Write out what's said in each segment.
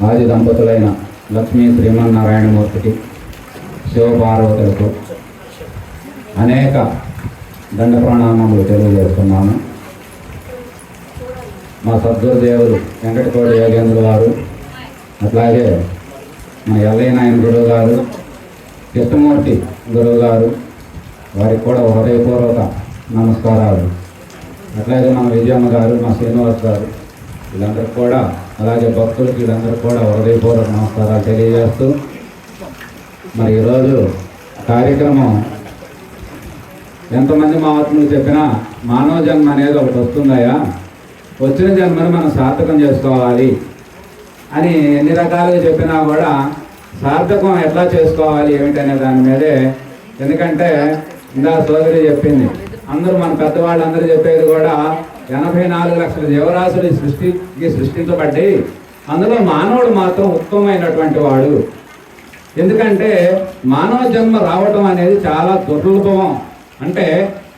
ఆది దంపతులైన లక్ష్మీ శ్రీమన్నారాయణమూర్తికి శివపార్వతులకు అనేక దండ ప్రణామములు తెలియజేస్తున్నాను. మా సద్గురుదేవులు వెంకటకోటి యోగేంద్ర గారు, అట్లాగే మా ఎల్లయ్య నాయన గురువు గారు, కృష్ణమూర్తి గురువు గారు, వారికి కూడా హృదయపూర్వక నమస్కారాలు. అట్లాగే మన విజయమ్మ గారు, మా శ్రీనివాస్ గారు, వీళ్ళందరికీ కూడా, అలాగే భక్తులకి వీళ్ళందరికీ కూడా హృదయపూర్వక నమస్కారాలు తెలియజేస్తూ, మరి ఈరోజు కార్యక్రమం ఎంతమంది మహాత్ములు చెప్పినా మానవ జన్మ అనేది ఒకటి వస్తుందయ్యా, వచ్చిన జన్మను మనం సార్థకం చేసుకోవాలి అని ఎన్ని రకాలుగా చెప్పినా కూడా సార్థకం ఎట్లా చేసుకోవాలి ఏమిటనే దాని మీదే. ఎందుకంటే ఇందా సోదరి చెప్పింది, అందరూ మన పెద్దవాళ్ళందరూ చెప్పేది కూడా 84 లక్షల జీవరాశులు సృష్టించబడ్డాయి, అందులో మానవుడు మాత్రం ఉత్తమమైనటువంటి వాడు. ఎందుకంటే మానవ జన్మ రావటం అనేది చాలా దుర్లభం, అంటే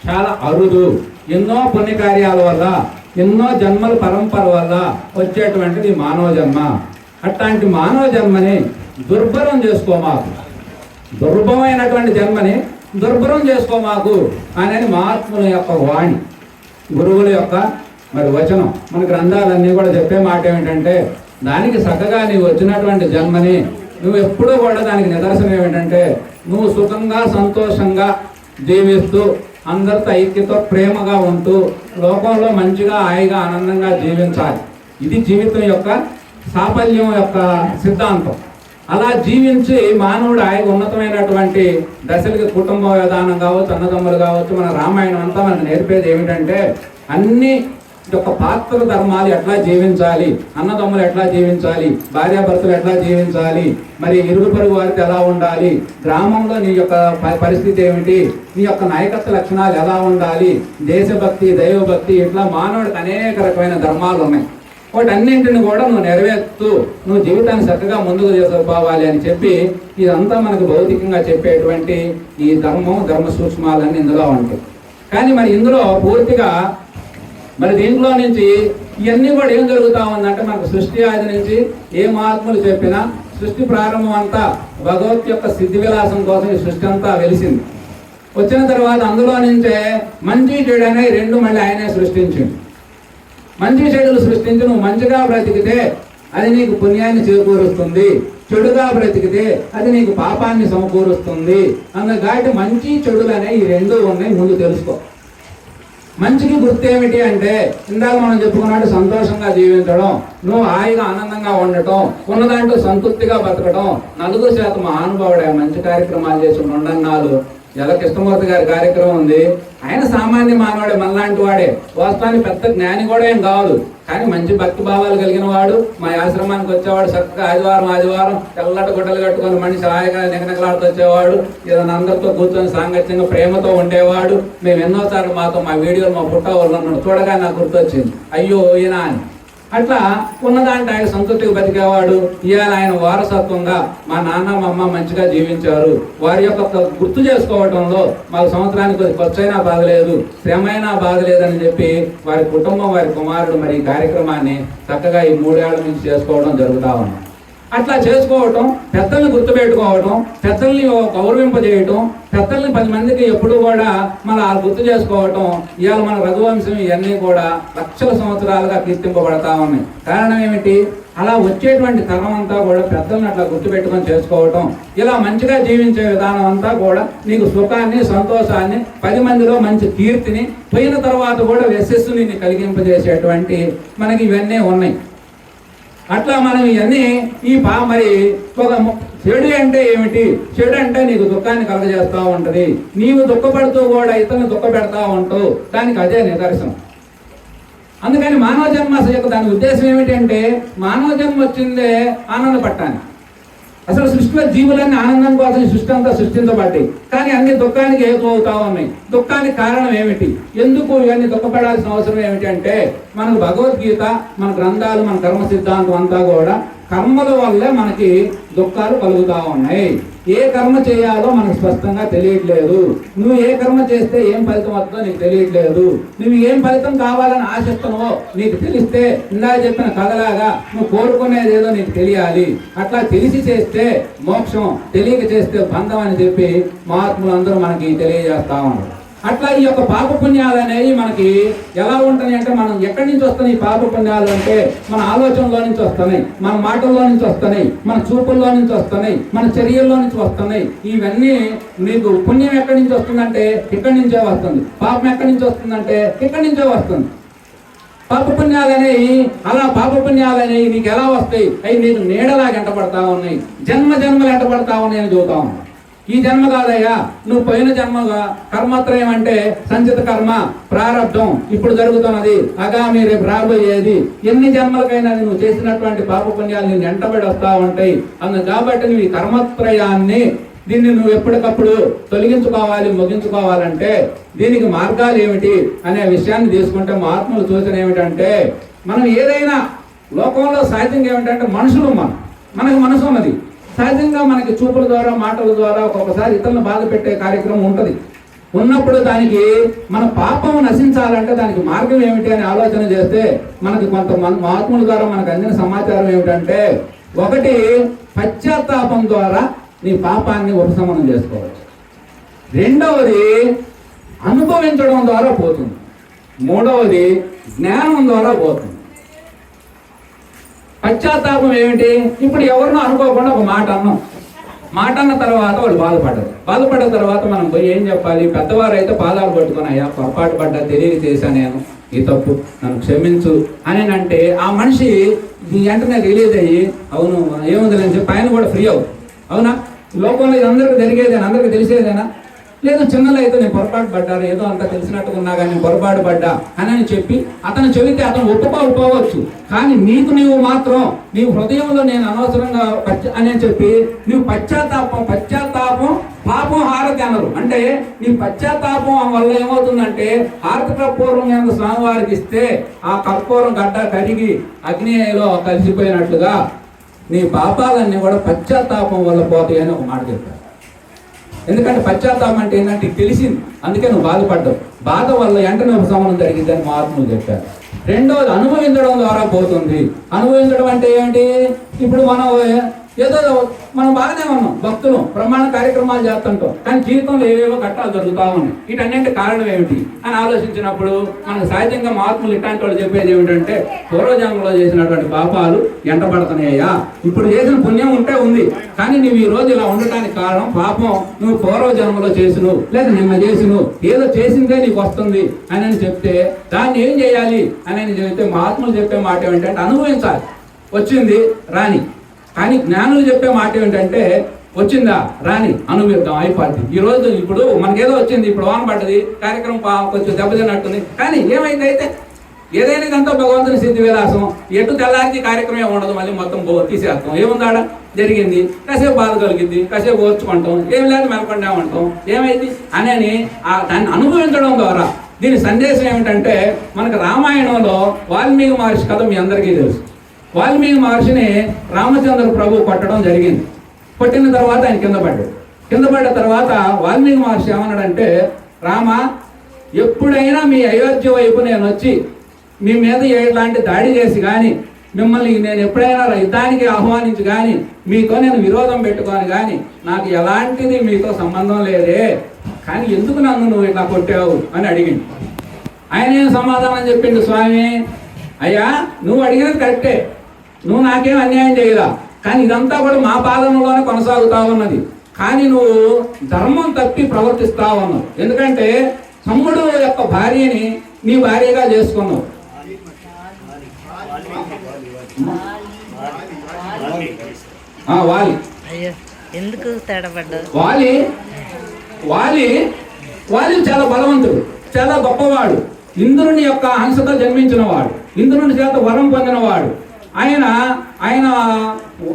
చాలా అరుదు. ఎన్నో పుణ్యకార్యాల వల్ల, ఎన్నో జన్మల పరంపర వల్ల వచ్చేటువంటిది మానవ జన్మ. అట్లాంటి మానవ జన్మని దుర్భరం చేసుకోమాకు, దుర్భరమైనటువంటి జన్మని దుర్భరం చేసుకోమాకు అనేది మహాత్ముల యొక్క వాణి, గురువుల యొక్క మరి వచనం. మన గ్రంథాలన్నీ కూడా చెప్పే మాట ఏమిటంటే, దానికి చక్కగా నీవు వచ్చినటువంటి జన్మని నువ్వు ఎప్పుడూ కూడా దానికి నిదర్శనం ఏమిటంటే, నువ్వు సుఖంగా సంతోషంగా జీవిస్తూ అందరితో ఐక్యతో ప్రేమగా ఉంటూ లోకంలో మంచిగా హాయిగా ఆనందంగా జీవించాలి. ఇది జీవితం యొక్క సాఫల్యం యొక్క సిద్ధాంతం. అలా జీవించి మానవుడు ఉన్నతమైనటువంటి దశలకి కుటుంబ విధానం కావచ్చు, అన్నదమ్ములు కావచ్చు, మన రామాయణం అంతా మనకు నేర్పేది ఏమిటంటే, అన్ని యొక్క పాత్ర ధర్మాలు ఎట్లా జీవించాలి, అన్నదమ్ములు ఎట్లా జీవించాలి, భార్యాభర్తలు ఎట్లా జీవించాలి, మరి ఇరుగు పొరుగు వారితో ఎలా ఉండాలి, గ్రామంలో నీ యొక్క పరిస్థితి ఏమిటి, నీ యొక్క నాయకత్వ లక్షణాలు ఎలా ఉండాలి, దేశభక్తి, దైవభక్తి, ఇట్లా మానవుడికి అనేక రకమైన ధర్మాలు ఉన్నాయి. వాటన్నింటిని కూడా నువ్వు నెరవేరుతూ నువ్వు జీవితాన్ని చక్కగా ముందుకు తీసుకుపోవాలి అని చెప్పి ఇదంతా మనకు భౌతికంగా చెప్పేటువంటి ఈ ధర్మ సూక్ష్మాలన్నీ ఇందులో ఉంటాయి. కానీ మరి ఇందులో పూర్తిగా మరి దీంట్లో నుంచి ఇవన్నీ కూడా ఏం జరుగుతూ ఉందంటే, మనకు సృష్టి ఆది నుంచి ఏ మహాత్ములు చెప్పినా సృష్టి ప్రారంభం అంతా భగవత్ యొక్క సిద్ధి విలాసం కోసం ఈ సృష్టి అంతా వెలిసింది. వచ్చిన తర్వాత అందులో నుంచే మంచి చెడు అనే రెండు మళ్ళీ ఆయనే సృష్టించింది. మంచి చెడులు సృష్టించి నువ్వు మంచిగా బ్రతికితే అది నీకు పుణ్యాన్ని చేకూరుస్తుంది, చెడుగా బ్రతికితే అది నీకు పాపాన్ని సమకూరుస్తుంది. అందుకాటి మంచి చెడులు అనే ఈ రెండు ఉన్నాయి, ముందు తెలుసుకో. మంచికి గుర్తు ఏమిటి అంటే, ఇందాక మనం చెప్పుకున్నట్టు సంతోషంగా జీవించడం, నువ్వు హాయిగా ఆనందంగా ఉండటం, ఉన్నదాంట్లో సంతృప్తిగా బతకడం. 4% మహానుభావుడే మంచి కార్యక్రమాలు చేసి ఉండన్నాలు. ఎలా కృష్ణమూర్తి గారి కార్యక్రమం ఉంది, ఆయన సామాన్య మానవుడే, మనలాంటి వాడే. వాస్తవానికి పెద్ద జ్ఞాని కూడా ఏం కాదు, కానీ మంచి భక్తి భావాలు కలిగిన వాడు. మా ఆశ్రమానికి వచ్చేవాడు, చక్కగా ఆదివారం తెల్లటి గుడ్డలు కట్టుకొని మనిషి హాయిగా నిగనగలాడుతూ వచ్చేవాడు. ఏదైనా అందరితో కూర్చొని సాంగత్యంగా ప్రేమతో ఉండేవాడు. మేము ఎన్నోసార్లు మా వీడియోలు మా పుట్ట వాళ్ళు చూడగా నాకు గుర్తొచ్చింది, అయ్యో ఈయన అని. అట్లా ఉన్నదాంటే ఆయన సంతృప్తిగా బతికేవాడు. ఇవాళ ఆయన వారసత్వంగా మా నాన్న మా అమ్మ మంచిగా జీవించారు, వారి యొక్క గుర్తు చేసుకోవటంలో మాకు సంవత్సరానికి ఖర్చైనా బాధలేదు, శ్రమ అయినా బాధలేదని చెప్పి వారి కుటుంబం, వారి కుమారుడు మరి ఈ కార్యక్రమాన్ని చక్కగా ఈ 3 ఏళ్ల నుంచి చేసుకోవడం జరుగుతూ ఉంది. అట్లా చేసుకోవటం, పెద్దల్ని గుర్తుపెట్టుకోవటం, పెద్దల్ని గౌరవింపజేయటం, పెద్దల్ని 10 మందికి ఎప్పుడు కూడా మన గుర్తు చేసుకోవటం. ఇవాళ మన రఘువంశం ఇవన్నీ కూడా లక్షల సంవత్సరాలుగా కీర్తింపబడతా ఉన్నాయి. కారణం ఏమిటి? అలా వచ్చేటువంటి తరం అంతా కూడా పెద్దల్ని అట్లా గుర్తుపెట్టుకొని చేసుకోవటం. ఇలా మంచిగా జీవించే విధానం అంతా కూడా నీకు సుఖాన్ని, సంతోషాన్ని, 10 మందిలో మంచి కీర్తిని, పోయిన తర్వాత కూడా యశస్సుని కలిగింపజేసేటువంటి మనకి ఇవన్నీ ఉన్నాయి. అట్లా మనం ఇవన్నీ మరి ఒక చెడు అంటే ఏమిటి? చెడు అంటే నీకు దుఃఖాన్ని కలగజేస్తూ ఉంటుంది, నీవు దుఃఖపడుతూ కూడా ఇతరులను దుఃఖ పెడతా ఉంటావు, దానికి అదే నిదర్శనం. అందుకని మానవ జన్మ యొక్క దాని ఉద్దేశం ఏమిటంటే, మానవ జన్మ వచ్చిందే ఆనందపడటానికి. అసలు సృష్టిలో జీవులన్నీ ఆనందం కోసం సృష్టి అంతా సృష్టించబడ్డాయి, కానీ అన్ని దుఃఖానికి హేతు అవుతా ఉన్నాయి. దుఃఖానికి కారణం ఏమిటి? ఎందుకు ఇవన్నీ దుఃఖపడాల్సిన అవసరం ఏమిటి అంటే, మనకు భగవద్గీత, మన గ్రంథాలు, మన కర్మ సిద్ధాంతం అంతా కూడా కర్మల వల్లే మనకి దుఃఖాలు కలుగుతూ ఉన్నాయి. ఏ కర్మ చేయాలో మనకు స్పష్టంగా తెలియట్లేదు. నువ్వు ఏ కర్మ చేస్తే ఏం ఫలితం వస్తుందో నీకు తెలియట్లేదు. నువ్వు ఏం ఫలితం కావాలని ఆశిస్తున్నావో నీకు తెలిస్తే ఇందాక చెప్పిన కథలాగా నువ్వు కోరుకునేది ఏదో నీకు తెలియాలి. అట్లా తెలిసి చేస్తే మోక్షం, తెలియక చేస్తే బంధం అని చెప్పి మహాత్ములు అందరూ మనకి తెలియజేస్తా ఉన్నారు. అట్లా ఈ యొక్క పాపపుణ్యాలు అనేవి మనకి ఎలా ఉంటాయి అంటే, మనం ఎక్కడి నుంచి వస్తున్నాయి ఈ పాపపుణ్యాలు అంటే, మన ఆలోచనలో నుంచి వస్తున్నాయి, మన మాటల్లో నుంచి వస్తున్నాయి, మన చూపుల్లో నుంచి వస్తున్నాయి, మన చర్యల్లో నుంచి వస్తున్నాయి. ఇవన్నీ నీకు పుణ్యం ఎక్కడి నుంచి వస్తుందంటే ఇక్కడి నుంచే వస్తుంది. పాపం ఎక్కడి నుంచి వస్తుందంటే ఇక్కడి నుంచే వస్తుంది. పాపపుణ్యాలు అనేవి నీకు ఎలా వస్తాయి? అవి నీకు నీడలాగా ఎంటపడతా ఉన్నాయి, జన్మ జన్మలు ఎంటపడతా ఉన్నాయి అని చెబుతా ఉన్నాయి. ఈ జన్మ కాదయ్యా, నువ్వు పోయిన జన్మగా కర్మత్రయం అంటే సంచిత కర్మ, ప్రారంధం, ఇప్పుడు జరుగుతున్నది, ఆగామి రేపు రాబోయేది. ఎన్ని జన్మలకైనా నువ్వు చేసినటువంటి పాపపుణ్యాలు నేను ఎంటబడి వస్తా ఉంటాయి. కాబట్టి నువ్వు ఈ కర్మత్రయాన్ని దీన్ని నువ్వు ఎప్పటికప్పుడు తొలగించుకోవాలి, ముగించుకోవాలంటే దీనికి మార్గాలు ఏమిటి అనే విషయాన్ని తీసుకుంటే మహాత్ముల సూచన ఏమిటంటే, మనం ఏదైనా లోకంలో సహజంగా ఏమిటంటే మనుషులు, మనకు మనసు ఉన్నది. సహజంగా మనకి చూపుల ద్వారా, మాటల ద్వారా ఒక్కొక్కసారి ఇతరులను బాధ పెట్టే కార్యక్రమం ఉంటుంది. ఉన్నప్పుడు దానికి మన పాపం నశించాలంటే దానికి మార్గం ఏమిటి అని ఆలోచన చేస్తే మనకి కొంతమంది మహాత్ముల ద్వారా మనకు అందిన సమాచారం ఏమిటంటే, ఒకటి పశ్చాత్తాపం ద్వారా నీ పాపాన్ని ఉపశమనం చేసుకోవచ్చు. రెండవది అనుభవించడం ద్వారా పోతుంది. మూడవది జ్ఞానం ద్వారా పోతుంది. పశ్చాత్తాపం ఏమిటి? ఇప్పుడు ఎవరినో అనుకోకుండా ఒక మాట అన్న తర్వాత వాళ్ళు బాధపడ్డ తర్వాత మనం పోయి ఏం చెప్పాలి? పెద్దవారు అయితే పాదాలు పట్టుకొని, అయ్యా పొరపాటు పడ్డా, తెలియక చేశా నేను, ఈ తప్పు నన్ను క్షమించు అని అంటే ఆ మనిషి వెంటనే రిలీజ్ అయ్యి అవును ఏముందని చెప్పి ఆయన కూడా ఫ్రీ అవుతుంది. అవునా? లోకంలో ఇది అందరికీ జరిగేదేనా? అందరికీ తెలిసేదేనా? లేదు, చిన్నలో అయితే నేను పొరపాటు పడ్డాను, ఏదో అంత తెలిసినట్టుగా ఉన్నా కానీ నేను పొరపాటు పడ్డా అని చెప్పి అతను చెబితే అతను ఒప్పుకోకపోవచ్చు. కానీ నీవు మాత్రం నీ హృదయంలో నేను అనవసరంగా అని చెప్పి నువ్వు పశ్చాత్తాపం పాపం హారతి అన్నారు. అంటే నీ పశ్చాత్తాపం వల్ల ఏమవుతుందంటే, హారతి కర్పూరం కనుక స్వామివారికి ఇస్తే ఆ కర్పూరం గడ్డ కరిగి అగ్నిలో కలిసిపోయినట్లుగా నీ పాపాలన్నీ కూడా పశ్చాత్తాపం వల్ల పోతాయి అని ఒక మాట చెప్పారు. ఎందుకంటే పశ్చాత్తాపం అంటే ఏంటంటే తెలిసింది, అందుకే నువ్వు బాధపడ్డావు. బాధ వల్ల వెంటనే ఉపశమనం జరిగిందని మహాత్ములు చెప్పారు. రెండవది అనుభవించడం ద్వారా పోతుంది. అనుభవించడం అంటే ఏంటి? ఇప్పుడు మనం బాగానే ఉన్నాం, భక్తులు ప్రమాణ కార్యక్రమాలు చేస్తుంటాం, కానీ జీవితంలో ఏవేవో కట్టాలు జరుగుతూ ఉన్నాయి. వీటన్నింటి కారణం ఏమిటి అని ఆలోచించినప్పుడు మనకు సహజంగా మహాత్ములు ఇట్లాంటి వాళ్ళు చెప్పేది ఏమిటంటే, పూర్వజన్మలో చేసినటువంటి పాపాలు ఎంటబడుతున్నాయ్యా, ఇప్పుడు చేసిన పుణ్యం ఉంటే ఉంది, కానీ నువ్వు ఈ రోజు ఇలా ఉండటానికి కారణం పాపం నువ్వు పూర్వజన్మలో చేసిను, లేదా నిన్న చేసిను, ఏదో చేసిందే నీకు వస్తుంది అని చెప్తే దాన్ని ఏం చేయాలి అని చెప్తే మహాత్ములు చెప్పే మాట ఏమిటంటే అనుభవించాలి. వచ్చింది రాని. కానీ జ్ఞానులు చెప్పే మాట ఏంటంటే, వచ్చిందా రాని, అనుభవిద్దాం, అయిపోద్ది. ఈ రోజు ఇప్పుడు మనకేదో వచ్చింది, ఇప్పుడు వాన పడ్డది, కార్యక్రమం కొంచెం దెబ్బతిన్నట్టుంది, కానీ ఏమైంది అయితే ఏదైనా ఇదంతా భగవంతుని సిద్ధి విలాసం. ఎటు తెల్లారికి కార్యక్రమం ఉండదు, మళ్ళీ మొత్తం తీసేస్తాం. ఏముందాడ జరిగింది, కాసేపు బాధ కలిగింది, కాసేపు ఓర్చుకుంటాం, ఏం లేదు మెలకుండా ఉంటాం, ఏమైంది అని దాన్ని అనుభవించడం ద్వారా. దీని సందేశం ఏమిటంటే, మనకు రామాయణంలో వాల్మీకి మహర్షి కథ మీ అందరికీ తెలుసు. వాల్మీకి మహర్షిని రామచంద్ర ప్రభు కొట్టడం జరిగింది. కొట్టిన తర్వాత ఆయన కింద పడ్డ తర్వాత వాల్మీకి మహర్షి ఏమన్నాడంటే, రామ, ఎప్పుడైనా మీ అయోధ్య వైపు నేను వచ్చి మీ మీద ఎలాంటి దాడి చేసి కానీ, మిమ్మల్ని నేను ఎప్పుడైనా యుద్ధానికి ఆహ్వానించి కానీ, మీతో నేను విరోధం పెట్టుకొని కానీ, నాకు ఎలాంటిది మీతో సంబంధం లేదే, కానీ ఎందుకు నన్ను నువ్వు ఇట్లా కొట్టావు అని అడిగింది. ఆయన ఏం సమాధానం చెప్పిండు, స్వామి, అయ్యా నువ్వు అడిగినది కరెక్టే, నువ్వు నాకేం అన్యాయం చేయదా, కానీ ఇదంతా కూడా మా పాలనలోనే కొనసాగుతా ఉన్నది, కానీ నువ్వు ధర్మం తప్పి ప్రవర్తిస్తా ఉన్నావు. ఎందుకంటే తమ్ముడు యొక్క భార్యని నీ భార్యగా చేసుకున్నావు. వాలి ఎందుకు తేడాపడ్డా? వాలి చాలా బలవంతుడు, చాలా గొప్పవాడు, ఇంద్రుని యొక్క హంసతో జన్మించిన వాడు, ఇంద్రుని చేత వరం పొందినవాడు. ఆయన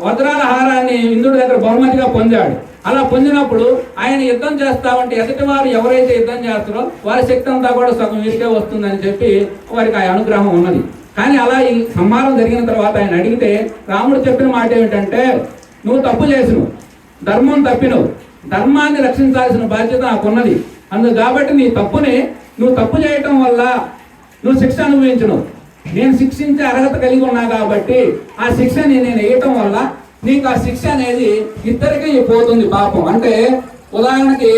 వజ్రాల హారాన్ని ఇంద్రుడి దగ్గర బహుమతిగా పొందాడు. అలా పొందినప్పుడు ఆయన యుద్ధం చేస్తా ఉంటే ఎదుటి వారు ఎవరైతే యుద్ధం చేస్తారో వారి శక్తి అంతా కూడా సగం వీరికే వస్తుందని చెప్పి వారికి ఆ అనుగ్రహం ఉన్నది. కానీ అలా ఈ సంహారం జరిగిన తర్వాత ఆయన అడిగితే రాముడు చెప్పిన మాట ఏమిటంటే, నువ్వు తప్పు చేసినవు, ధర్మం తప్పినవు, ధర్మాన్ని రక్షించాల్సిన బాధ్యత నాకున్నది. అందుకు కాబట్టి నీ తప్పుని, నువ్వు తప్పు చేయటం వల్ల నువ్వు శిక్ష అనుభవించను, నేను శిక్షించే అర్హత కలిగి ఉన్నా కాబట్టి ఆ శిక్షని నేను వేయటం వల్ల నీకు ఆ శిక్ష అనేది ఇద్దరికి పోతుంది పాపం. అంటే ఉదాహరణకి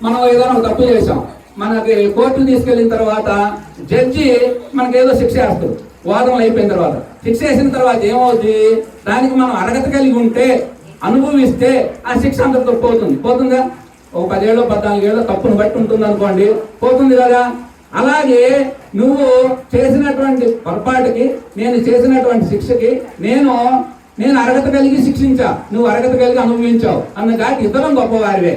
మనం ఏదైనా ఒక తప్పు చేసాం, మనకి కోర్టుకు తీసుకెళ్ళిన తర్వాత జడ్జి మనకి ఏదో శిక్ష వేస్తారు, వాదనలు అయిపోయిన తర్వాత శిక్ష వేసిన తర్వాత ఏమవుతుంది, దానికి మనం అర్హత కలిగి ఉంటే అనుభవిస్తే ఆ శిక్ష అంతటితో పోతుందా? ఒక 10 ఏళ్ళు 14 ఏళ్ళు తప్పును బట్టి ఉంటుంది అనుకోండి, పోతుంది కదా. అలాగే నువ్వు చేసినటువంటి పొరపాటుకి, నేను చేసినటువంటి శిక్షకి నేను అర్హత కలిగి శిక్షించా, నువ్వు అర్హత కలిగి అనుభవించావు అందుకాటి ఇద్దరం గొప్పవారివే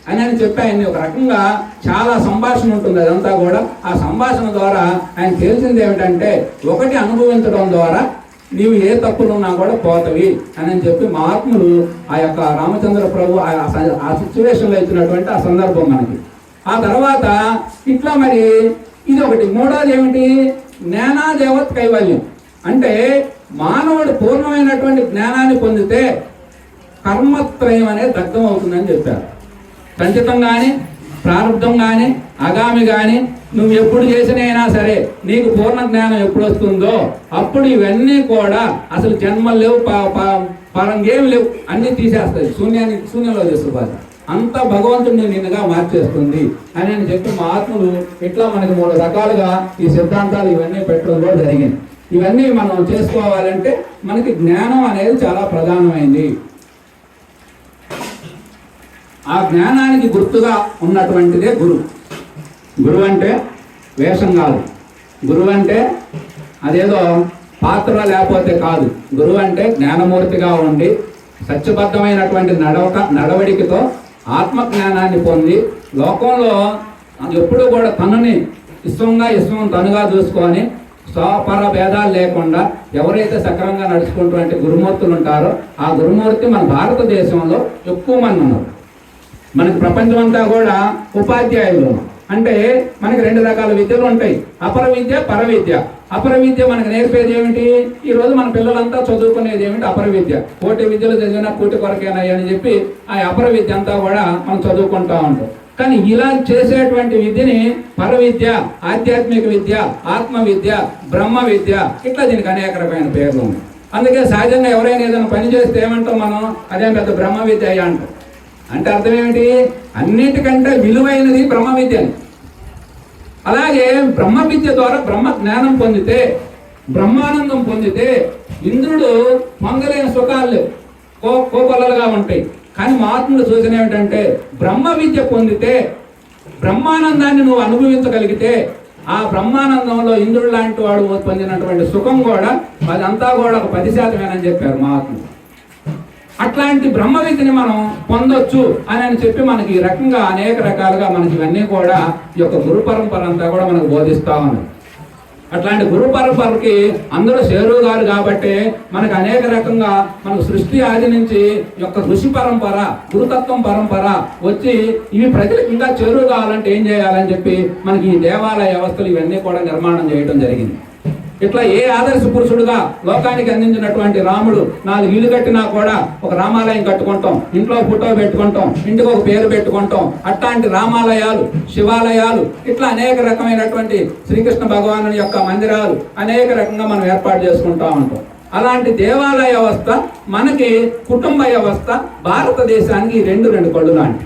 అని చెప్పి ఆయన్ని ఒక రకంగా చాలా సంభాషణ ఉంటుంది అదంతా కూడా. ఆ సంభాషణ ద్వారా ఆయన తెలిసింది ఏమిటంటే, ఒకటి అనుభవించడం ద్వారా నీవు ఏ తప్పులున్నా కూడా పోతవి అని చెప్పి మహాత్ములు ఆ యొక్క రామచంద్ర ప్రభు ఆ సిచ్యువేషన్లో ఇచ్చినటువంటి ఆ సందర్భం మనకి. ఆ తర్వాత ఇట్లా మరి ఇది ఒకటి. మూడోది ఏమిటి, జ్ఞానాదేవత్ కైవల్యం. అంటే మానవుడు పూర్ణమైనటువంటి జ్ఞానాన్ని పొందితే కర్మత్రయం అనేది దగ్ధం అవుతుందని చెప్పారు. సంచితం కానీ, ప్రారంధం కానీ, అగామి కానీ, నువ్వు ఎప్పుడు చేసినైనా సరే నీకు పూర్ణ జ్ఞానం ఎప్పుడు వస్తుందో అప్పుడు ఇవన్నీ కూడా అసలు జన్మలు లేవు, పరంగేమి లేవు, అన్నీ తీసేస్తాయి, శూన్యంలో చేస్తుంది. అంత భగవంతుడిని నిన్నగా మార్చేస్తుంది అని చెప్పి మా ఆత్మలు ఇట్లా మనకి 3 రకాలుగా ఈ సిద్ధాంతాలు ఇవన్నీ పెట్టడం కూడా జరిగింది. ఇవన్నీ మనం చేసుకోవాలంటే మనకి జ్ఞానం అనేది చాలా ప్రధానమైంది. ఆ జ్ఞానానికి గుర్తుగా ఉన్నటువంటిదే గురువు. గురువు అంటే వేషం కాదు, గురువు అంటే అదేదో పాత్ర లేకపోతే కాదు. గురువు అంటే జ్ఞానమూర్తిగా ఉండి సత్యబద్ధమైనటువంటి నడవడికతో ఆత్మజ్ఞానాన్ని పొంది లోకంలో ఎప్పుడూ కూడా తనని విశ్వం తనుగా చూసుకొని స్వపర భేదాలు లేకుండా ఎవరైతే సక్రమంగా నడుచుకుంటున్నటువంటి గురుమూర్తులు ఉంటారో ఆ గురుమూర్తి మన భారతదేశంలో ఎక్కువ మంది ఉన్నారు. మనకి ప్రపంచం అంతా కూడా ఉపాధ్యాయులు. అంటే మనకి 2 రకాల విద్యలు ఉంటాయి, అపర విద్య, పర విద్య. అపర విద్య మనకు నేర్పేది ఏమిటి, ఈరోజు మన పిల్లలంతా చదువుకునేది ఏమిటి, అపర విద్య. కోటి విద్యలు చదివినా కూటి కొరకేనా అని చెప్పి ఆ అపర విద్య అంతా కూడా మనం చదువుకుంటా ఉంటాం. కానీ ఇలా చేసేటువంటి విద్యని పర విద్య, ఆధ్యాత్మిక విద్య, ఆత్మ విద్య, బ్రహ్మ విద్య, ఇట్లా దీనికి అనేక రకమైన పేర్లు ఉన్నాయి. అందుకే సహజంగా ఎవరైనా ఏదైనా పని చేస్తే ఏమంటాం మనం, అదేం పెద్ద బ్రహ్మ విద్య అయ్యా అంటాం. అంటే అర్థం ఏమిటి, అన్నిటికంటే విలువైనది బ్రహ్మ విద్య. అలాగే బ్రహ్మ విద్య ద్వారా బ్రహ్మ జ్ఞానం పొందితే, బ్రహ్మానందం పొందితే ఇంద్రుడు పొందలేని సుఖాలు కోకొల్లలుగా ఉంటాయి. కానీ మహాత్ముడు సూచన ఏమిటంటే, బ్రహ్మ విద్య పొందితే బ్రహ్మానందాన్ని నువ్వు అనుభవించగలిగితే ఆ బ్రహ్మానందంలో ఇంద్రుడు లాంటి వాడు పొందినటువంటి సుఖం కూడా అదంతా కూడా ఒక 10% చెప్పారు మహాత్ముడు. అట్లాంటి బ్రహ్మ విద్యని మనం పొందొచ్చు అని చెప్పి మనకి ఈ రకంగా అనేక రకాలుగా మనకి ఇవన్నీ కూడా ఈ యొక్క గురు పరంపర అంతా కూడా మనకు బోధిస్తా ఉన్నాయి. అట్లాంటి గురు పరంపరకి అందరూ చేరువుగారు కాబట్టి మనకు అనేక రకంగా మనకు సృష్టి ఆది నుంచి యొక్క ఋషి పరంపర, గురుతత్వం పరంపర వచ్చి ఇవి ప్రజలకు ఇంకా చేరువు కావాలంటే ఏం చేయాలని చెప్పి మనకి ఈ దేవాలయ వ్యవస్థలు ఇవన్నీ కూడా నిర్మాణం చేయడం జరిగింది. ఇట్లా ఏ ఆదర్శ పురుషుడుగా లోకానికి అందించినటువంటి రాముడు 4 ఇల్లు కట్టినా కూడా ఒక రామాలయం కట్టుకుంటాం, ఇంట్లో ఫోటో పెట్టుకుంటాం, ఇంటికి ఒక పేరు పెట్టుకుంటాం. అట్లాంటి రామాలయాలు, శివాలయాలు, ఇట్లా అనేక రకమైనటువంటి శ్రీకృష్ణ భగవాను యొక్క మందిరాలు అనేక రకంగా మనం ఏర్పాటు చేసుకుంటా ఉంటాం. అలాంటి దేవాలయ వ్యవస్థ మనకి కుటుంబ వ్యవస్థ భారతదేశానికి 2 కళ్ళు లాంటి.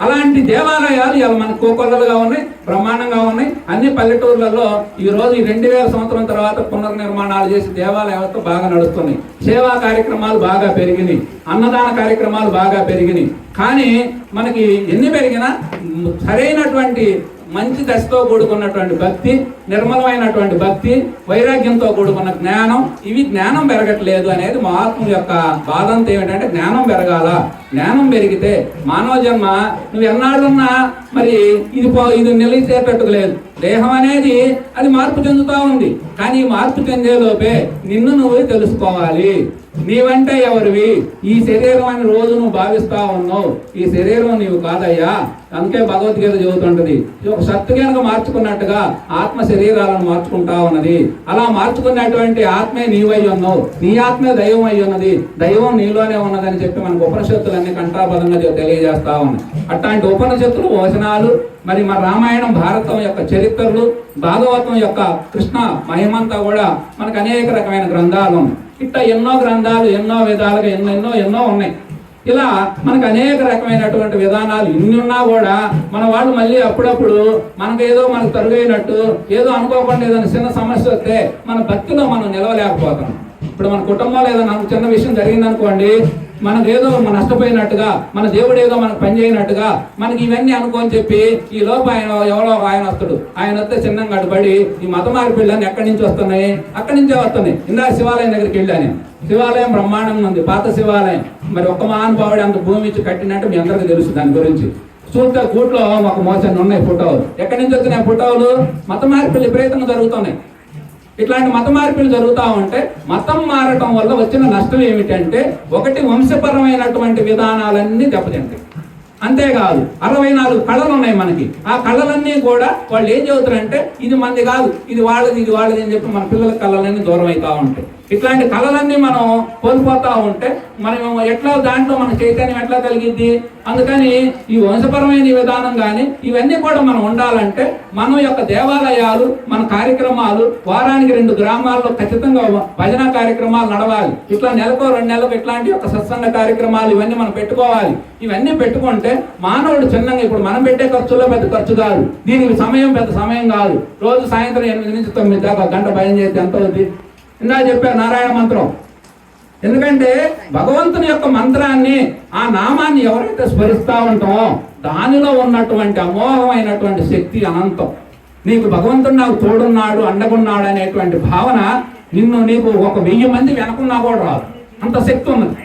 అలాంటి దేవాలయాలు ఇలా మనకు కోకొల్లలుగా ఉన్నాయి, బ్రహ్మాండంగా ఉన్నాయి. అన్ని పల్లెటూర్లలో ఈ రోజు ఈ 2000 సంవత్సరం తర్వాత పునర్నిర్మాణాలు చేసి దేవాలయ వ్యవస్థ బాగా నడుస్తున్నాయి. సేవా కార్యక్రమాలు బాగా పెరిగినాయి, అన్నదాన కార్యక్రమాలు బాగా పెరిగినాయి. కానీ మనకి ఎన్ని పెరిగినా సరైనటువంటి మంచి దశతో కూడుకున్నటువంటి భక్తి, నిర్మలమైనటువంటి భక్తి, వైరాగ్యంతో కూడుకున్న జ్ఞానం, ఇవి జ్ఞానం పెరగట్లేదు అనేది మహాత్ముల యొక్క బాధంతో. ఏమిటంటే జ్ఞానం పెరగాల, జ్ఞానం పెరిగితే మానవ జన్మ నువ్వు ఎన్నాళ్ళున్నా మరి ఇది నిలిచేటట్టుకు లేదు. దేహం అనేది అది మార్పు చెందుతూ ఉంది. కానీ ఈ మార్పు చెందే లోపే నిన్ను నువ్వు తెలుసుకోవాలి. నీవంటే ఎవరివి? ఈ శరీరం అని రోజు నువ్వు భావిస్తా ఉన్నావు. ఈ శరీరం నీవు కాదయ్యా. అందుకే భగవద్గీత చెబుతుంటది, ఒక సత్తు కనుక మార్చుకున్నట్టుగా ఆత్మ శరీరాలను మార్చుకుంటా ఉన్నది. అలా మార్చుకున్నటువంటి ఆత్మే నీవై ఉన్నావు. నీ ఆత్మే దైవం అయి ఉన్నది. దైవం నీలోనే ఉన్నదని చెప్పి మనకు ఉపనిషత్తులన్నీ కంఠాబద్ధంగా తెలియజేస్తా ఉన్నాయి. అట్లాంటి ఉపనిషత్తులు, వచనాలు, మరి మన రామాయణం, భారతం యొక్క చరిత్రలు, భాగవతం యొక్క కృష్ణ మహిమంతా కూడా మనకు అనేక రకమైన గ్రంథాలు ఉన్నాయి. ఇట్లా ఎన్నో గ్రంథాలు, ఎన్నో విధాలుగా ఎన్నో ఉన్నాయి. ఇలా మనకు అనేక రకమైనటువంటి విధానాలు ఇన్ని ఉన్నా కూడా మన వాళ్ళు మళ్ళీ అప్పుడప్పుడు మనకు తరుగైనట్టు ఏదో అనుకోకుండా ఏదైనా చిన్న సమస్య వస్తే మన భక్తిలో మనం నిలవలేకపోతాం. ఇప్పుడు మన కుటుంబంలో ఏదైనా చిన్న విషయం జరిగిందనుకోండి, మనకేదో నష్టపోయినట్టుగా, మన దేవుడు ఏదో మనకు పని చేయనట్టుగా మనకి ఇవన్నీ అనుకోని చెప్పి ఈ లోపు ఎవరో ఆయన వస్తాడు. ఆయన వస్తే చిన్నంగా అడ్డుపడి ఈ మత మార్పిళ్ళని ఎక్కడి నుంచి వస్తున్నాయి? అక్కడి నుంచే వస్తున్నాయి. ఇందాక శివాలయం దగ్గరికి వెళ్ళాను. శివాలయం బ్రహ్మాండంగా ఉంది, పాత శివాలయం. మరి ఒక్క మహానుభావుడు అంత భూమి ఇచ్చి కట్టినట్టు మీ అందరికీ తెలుసు. దాని గురించి చూస్తే కూట్లో మాకు మోసన్ని ఉన్నాయి ఫోటోలు. ఎక్కడి నుంచి వచ్చినాయి ఫోటోలు? మత మార్పులు విపరీతంగా జరుగుతున్నాయి. ఇట్లాంటి మత మార్పులు జరుగుతూ ఉంటే మతం మారటం వల్ల వచ్చిన నష్టం ఏమిటంటే, ఒకటి వంశపరమైనటువంటి విధానాలన్నీ దెబ్బతింటాయి. అంతేకాదు 64 కళలు ఉన్నాయి మనకి. ఆ కళలన్నీ కూడా వాళ్ళు ఏం చెబుతారంటే ఇది మంది కాదు, ఇది వాళ్ళది అని చెప్పి మన పిల్లల కళలన్నీ దూరం అవుతా ఉంటాయి. ఇట్లాంటి కళలన్నీ మనం కోల్పోతా ఉంటే మనం ఎట్లా దాంట్లో మన చైతన్యం ఎట్లా కలిగిద్ది? అందుకని ఈ వంశపరమైన విధానం కానీ ఇవన్నీ కూడా మనం ఉండాలంటే మన యొక్క దేవాలయాలు, మన కార్యక్రమాలు వారానికి 2 గ్రామాల్లో ఖచ్చితంగా భజన కార్యక్రమాలు నడవాలి. ఇట్లా నెలకు 2 నెలలకు ఇట్లాంటి యొక్క సత్సంగ కార్యక్రమాలు ఇవన్నీ మనం పెట్టుకోవాలి. ఇవన్నీ పెట్టుకుంటే మానవుడు చిన్నగా, ఇప్పుడు మనం పెట్టే ఖర్చులో పెద్ద ఖర్చు కాదు, దీనికి సమయం పెద్ద సమయం కాదు. రోజు సాయంత్రం 8 నుంచి 9 దాకా గంట భజన చేస్తే ఎంత అవుతుంది? ఇందా చెప్పారు నారాయణ మంత్రం. ఎందుకంటే భగవంతుని యొక్క మంత్రాన్ని, ఆ నామాన్ని ఎవరైతే స్మరిస్తా ఉంటామో దానిలో ఉన్నటువంటి అమోఘమైనటువంటి శక్తి అనంతం. నీకు భగవంతుడు నాకు తోడున్నాడు, అండగున్నాడు అనేటువంటి భావన నీకు 1000 మంది వెనకున్నా కూడా రాదు. అంత శక్తి ఉన్నది.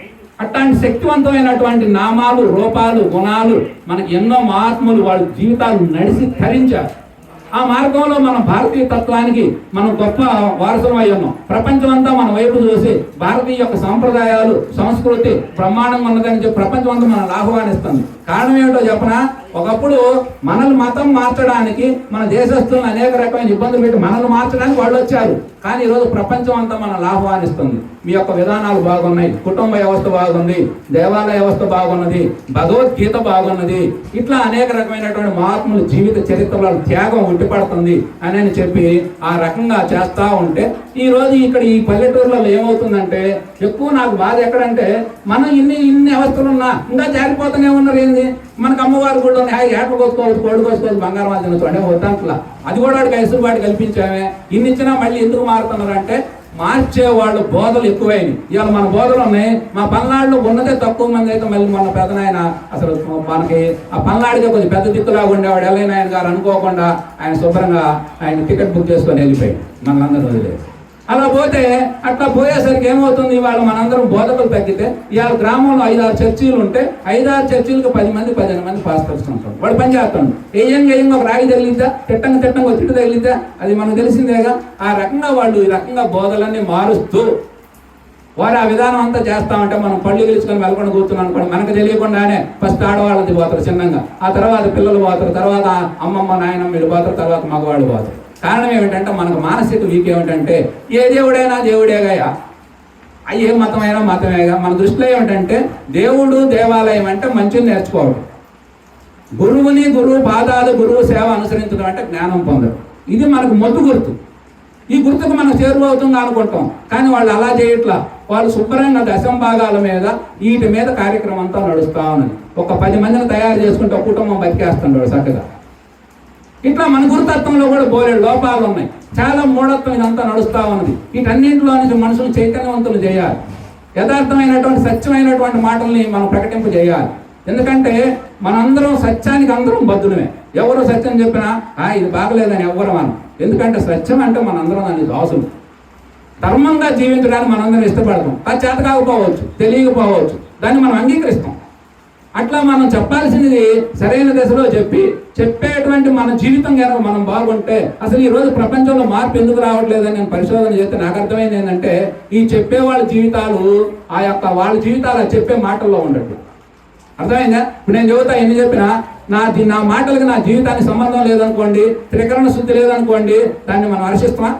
అట్లాంటి శక్తివంతమైనటువంటి నామాలు, రూపాలు, గుణాలు మనకి ఎన్నో మహాత్ములు వాళ్ళ జీవితాలు నడిచి ధరించారు. ఆ మార్గంలో మనం భారతీయ తత్వానికి మనం గొప్ప వారసులం అయి ఉన్నాం. ప్రపంచం అంతా మన వైపు చూసి భారతీయ యొక్క సాంప్రదాయాలు, సంస్కృతి బ్రహ్మాండంగా ఉన్నదని చెప్పి ప్రపంచం అంతా మనల్ని ఆహ్వానిస్తుంది. కారణం ఏమిటో చెప్పనా? ఒకప్పుడు మనల్ని మతం మార్చడానికి మన దేశస్తులను అనేక రకమైన ఇబ్బందులు పెట్టి మనల్ని మార్చడానికి వాళ్ళు వచ్చారు. కానీ ఈరోజు ప్రపంచం అంతా మనల్ని ఆహ్వానిస్తుంది. మీ యొక్క విధానాలు బాగున్నాయి, కుటుంబ వ్యవస్థ బాగుంది, దేవాలయ వ్యవస్థ బాగున్నది, భగవద్గీత బాగున్నది, ఇట్లా అనేక రకమైనటువంటి మహాత్ముల జీవిత చరిత్రలో త్యాగం ఉట్టిపడుతుంది అని చెప్పి ఆ రకంగా చేస్తూ ఉంటే ఈ రోజు ఇక్కడ ఈ పల్లెటూర్లలో ఏమవుతుందంటే, ఎక్కువ నాకు బాధ ఎక్కడంటే, మనం ఇన్ని అవస్థలున్నా ఇంకా జారిపోతూనే ఉన్నారు. ఏంది మనకు అమ్మవారి కూడా ఏటలు కోసుకోవచ్చు, కోడి కోసుకోవచ్చు, బంగారం అది తినచ్చు వద్దంట్లా. అది కూడా వాడికి వెసులుబాటు కల్పించామే. ఇన్ని ఇచ్చినా మళ్ళీ ఎందుకు మారుతున్నారు అంటే, మార్చే వాళ్ళు బోధలు ఎక్కువైనవి. ఇవాళ మన బోధలు ఉన్నాయి. మా పల్నాడులో ఉన్నదే తక్కువ మంది అయితే మళ్ళీ మన పెదనాయన అసలు మనకి ఆ పల్నాడిగా కొంచెం పెద్ద దిక్కులాగా ఉండేవాడు ఎల్లైనాయన గారు అనుకోకుండా ఆయన శుభ్రంగా ఆయన టికెట్ బుక్ చేసుకొని వెళ్ళిపోయాడు మనందరూ వదిలేదు. అలా పోతే అట్లా పోయేసరికి ఏమవుతుంది, ఇవాళ మనందరం బోధకులు తగ్గితే ఇవాళ గ్రామంలో 5-6 చర్చీలు ఉంటే 5-6 చర్చీలకు 10 మంది 15 మంది పాస్టర్స్ ఉంటారు. వాడు పని చేస్తాడు. ఏయంగా ఒక రాగి తగిలిద్దా, తిట్టంగా ఒక తిట్టు తగిలిద్దా, అది మనకు తెలిసిందేగా. ఆ రకంగా వాళ్ళు ఈ రకంగా బోధలన్నీ మారుస్తూ వారు ఆ విధానం అంతా చేస్తామంటే మనం పళ్ళు గెలుచుకొని వెళ్ళకుండా కూర్చున్నాం అనుకోండి, మనకు తెలియకుండానే ఫస్ట్ ఆడవాళ్ళది పోతారు చిన్నగా, ఆ తర్వాత పిల్లలు పోతారు, తర్వాత అమ్మమ్మ నాయనమ్మ వీళ్ళు పోతారు, తర్వాత మగవాళ్ళు పోతారు. కారణం ఏమిటంటే మనకు మానసిక వీక్ ఏమిటంటే ఏ దేవుడైనా దేవుడేగా, ఏ మతమైనా మతమేగా. మన దృష్టిలో ఏమిటంటే దేవుడు దేవాలయం అంటే మంచిని నేర్చుకోవడం, గురువు పాదాలు గురువు సేవ అనుసరించడం అంటే జ్ఞానం పొందడం. ఇది మనకు మొద్దు గుర్తు. ఈ గుర్తుకు మనం చేరువవుతుంది అనుకుంటాం. కానీ వాళ్ళు అలా చేయట్లా. వాళ్ళు శుభ్రంగా దశంభాగాల మీద వీటి మీద కార్యక్రమం అంతా నడుస్తూ ఉన్నది. ఒక 10 మందిని తయారు చేసుకుంటే ఒక కుటుంబం బతికేస్తున్నాడు చక్కగా. ఇట్లా మన గురుతత్వంలో కూడా బోలెడు లోపాలు ఉన్నాయి. చాలా మూఢత్వం ఇదంతా నడుస్తూ ఉన్నది. వీటన్నింటిలో నుంచి మనుషులు చైతన్యవంతులు చేయాలి. యథార్థమైనటువంటి సత్యమైనటువంటి మాటల్ని మనం ప్రకటింప చేయాలి. ఎందుకంటే మనందరం సత్యానికి అందరం బద్దులమే. ఎవరు సత్యం చెప్పినా ఇది బాగలేదని ఎవ్వరు మనం. ఎందుకంటే సత్యం అంటే మనందరం దాన్ని దాసులు. ధర్మంగా జీవించడానికి మనందరం ఇష్టపడతాం. అది చేత కాకపోవచ్చు, తెలియకపోవచ్చు, దాన్ని మనం అంగీకరిస్తాం. అట్లా మనం చెప్పాల్సినది సరైన దశలో చెప్పేటువంటి మన జీవితం కనుక మనం బాగుంటే అసలు ఈ రోజు ప్రపంచంలో మార్పు ఎందుకు రావట్లేదని నేను పరిశోధన చేస్తే నాకు అర్థమైంది ఏంటంటే ఈ చెప్పే వాళ్ళ జీవితాలు వాళ్ళ జీవితాలు చెప్పే మాటల్లో ఉండదు. అర్థమైందా? ఇప్పుడు నేను చెబుతా ఎన్ని చెప్పినా నా మాటలకి నా జీవితానికి సంబంధం లేదనుకోండి, త్రికరణ శుద్ధి లేదనుకోండి, దాన్ని మనం హర్షిస్తామా?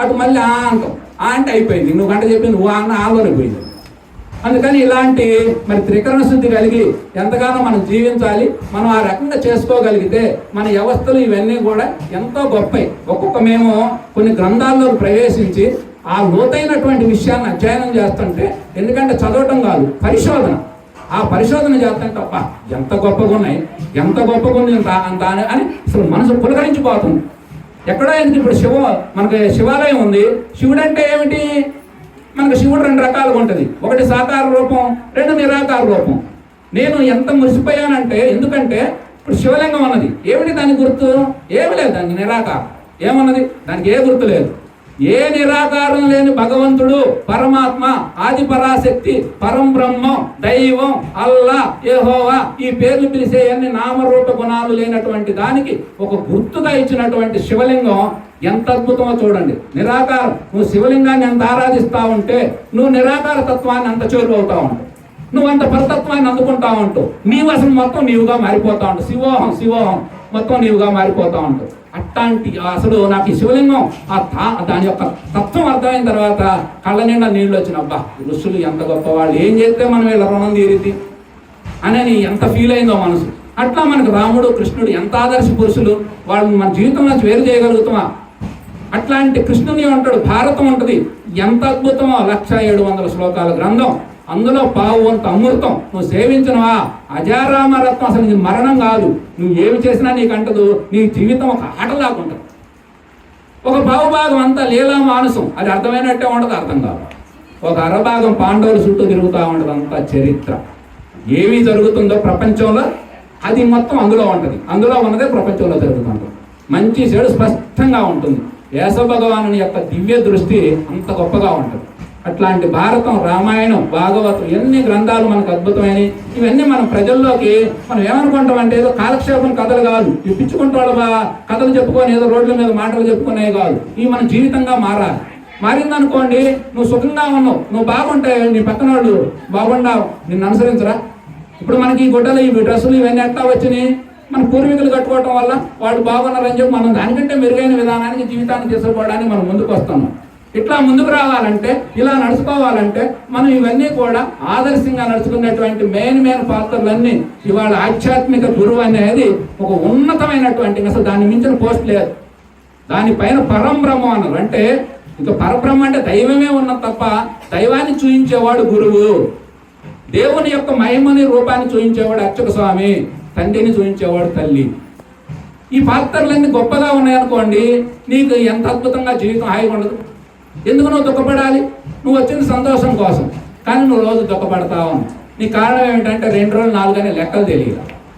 అటు మళ్ళీ అంటాం, అంటే అయిపోయింది, నువ్వు గంట చెప్పి నువ్వు ఆలోనే పోయింది. అందుకని ఇలాంటి మరి త్రికరణ శుద్ధి కలిగి ఎంతగానో మనం జీవించాలి. మనం ఆ రకంగా చేసుకోగలిగితే మన వ్యవస్థలు ఇవన్నీ కూడా ఎంతో గొప్పవి. మేము కొన్ని గ్రంథాల్లో ప్రవేశించి ఆ లోతైనటువంటి విషయాన్ని అధ్యయనం చేస్తుంటే, ఎందుకంటే చదవటం కాదు, పరిశోధన. ఆ పరిశోధన చేస్తుంటే అబ్బా ఎంత గొప్పగా ఉన్నాయి, ఎంత గొప్పగా ఉంది అంత అని అసలు మనసు పులకరించిపోతుంది. ఎక్కడో ఎందుకు ఇప్పుడు మనకి శివాలయం ఉంది. శివుడు అంటే ఏమిటి? మనకు శివుడు 2 రకాలుగా ఉంటుంది. ఒకటి సాకార రూపం, 2 నిరాకార రూపం. నేను ఎంత మురిసిపోయానంటే, ఎందుకంటే ఇప్పుడు శివలింగం అన్నది ఏమిటి? దాని గుర్తు ఏమి లేదు, దానికి నిరాకారం ఏమన్నది, దానికి ఏ గుర్తు లేదు. ఏ నిరాకారం లేని భగవంతుడు, పరమాత్మ, ఆది పరాశక్తి, పరం బ్రహ్మం, దైవం, అల్లా, యెహోవా, ఈ పేర్లు పిలిచే అన్ని నామరూప గుణాలు లేనటువంటి దానికి ఒక గుర్తుగా ఇచ్చినటువంటి శివలింగం ఎంత అద్భుతమో చూడండి. నిరాకారం, నువ్వు శివలింగాన్ని ఎంత ఆరాధిస్తా ఉంటే నువ్వు నిరాకార తత్వాన్ని అంత చేరువవుతా ఉంటావు, నువ్వు అంత పరతత్వాన్ని అందుకుంటా ఉంటావు. నీవు అసలు మొత్తం నీవుగా మారిపోతా ఉంటావు. శివోహం మొత్తం నీవుగా మారిపోతా ఉంటావు. అట్లాంటి అసలు నాకు ఈ శివలింగం దాని యొక్క తత్వం అర్థమైన తర్వాత కళ్ళ నిండా నీళ్ళు వచ్చిన, అబ్బా ఋషులు ఎంత గొప్పవాళ్ళు, ఏం చేస్తే మనం వీళ్ళ రుణం తీరిది అని ఎంత ఫీల్ అయిందో మనసు. అట్లా మనకు రాముడు, కృష్ణుడు ఎంత ఆదర్శ పురుషులు, వాళ్ళు మన జీవితం నుంచి వేరు చేయగలుగుతామా? అట్లాంటి కృష్ణుని ఉంటాడు. భారతం ఉంటుంది, ఎంత అద్భుతమో, 1700 శ్లోకాల గ్రంథం, అందులో పావు వంత అమృతం. నువ్వు సేవించినవా అజారామరత్వం, అసలు నీ మరణం కాదు, నువ్వు ఏమి చేసినా నీకు అంటదు. నీ జీవితం ఒక ఆటలాగా ఉంటుంది. ఒక భాగం అంతా లీలా మానసం, అది అర్థమైనట్టే ఉండదు, అర్థం కాదు. ఒక అరభాగం పాండవుల చుట్టూ తిరుగుతూ ఉండదు, అంతా చరిత్ర. ఏమి జరుగుతుందో ప్రపంచంలో అది మొత్తం అందులో ఉంటుంది. అందులో ఉన్నదే ప్రపంచంలో జరుగుతుంటుంది. మంచి చెడు స్పష్టంగా ఉంటుంది. వ్యాస భగవానుని యొక్క దివ్య దృష్టి అంత గొప్పగా ఉంటుంది. అట్లాంటి భారతం, రామాయణం, భాగవతం, ఎన్ని గ్రంథాలు మనకు అద్భుతమైనవి. ఇవన్నీ మనం ప్రజల్లోకి మనం ఏమనుకుంటామంటే ఏదో కాలక్షేపం కథలు కాదు, ఇప్పించుకుంటాడు కథలు చెప్పుకొని ఏదో రోడ్ల మీద మాటలు చెప్పుకునేవి కాదు. ఇవి మన జీవితంగా మారాలి. మారిందనుకోండి, నువ్వు సుఖంగా ఉన్నావు, నువ్వు బాగుంటే నీ పక్కన వాళ్ళు బాగుండావు, నిన్ను అనుసరించరా? ఇప్పుడు మనకి ఈ గుడ్డలు, ఈ డ్రెస్సులు ఇవన్నీ ఎట్లా వచ్చినాయి? మన పూర్వీకులు కట్టుకోవటం వల్ల వాళ్ళు బాగున్నారని చెప్పి మనం దానికంటే మెరుగైన విధానానికి జీవితాన్ని తీసుకుపోవడానికి మనం ముందుకు వస్తున్నాం. ఇట్లా ముందుకు రావాలంటే, ఇలా నడుచుకోవాలంటే మనం ఇవన్నీ కూడా ఆదర్శంగా నడుచుకునేటువంటి మెయిన్ పాత్రలన్నీ ఇవాళ ఆధ్యాత్మిక గురువు అనేది ఒక ఉన్నతమైనటువంటి, అసలు దాన్ని మించిన పోస్ట్ లేదు. దానిపైన పరం బ్రహ్మం అన్నారు. అంటే ఇక పరబ్రహ్మ అంటే దైవమే ఉన్నది తప్ప దైవాన్ని చూయించేవాడు గురువు, దేవుని యొక్క మహిమని రూపాన్ని చూయించేవాడు అర్చక స్వామి, తండ్రిని చూయించేవాడు తల్లి. ఈ పాత్రలన్నీ గొప్పగా ఉన్నాయనుకోండి, నీకు ఎంత అద్భుతంగా జీవితం హాయిగా ఉండదు. ఎందుకు నువ్వు దుఃఖపడాలి? నువ్వు వచ్చింది సంతోషం కోసం, కానీ నువ్వు రోజు దుఃఖపడతావు. నీ కారణం ఏమిటంటే 2 రోజులు 4 అనే లెక్కలు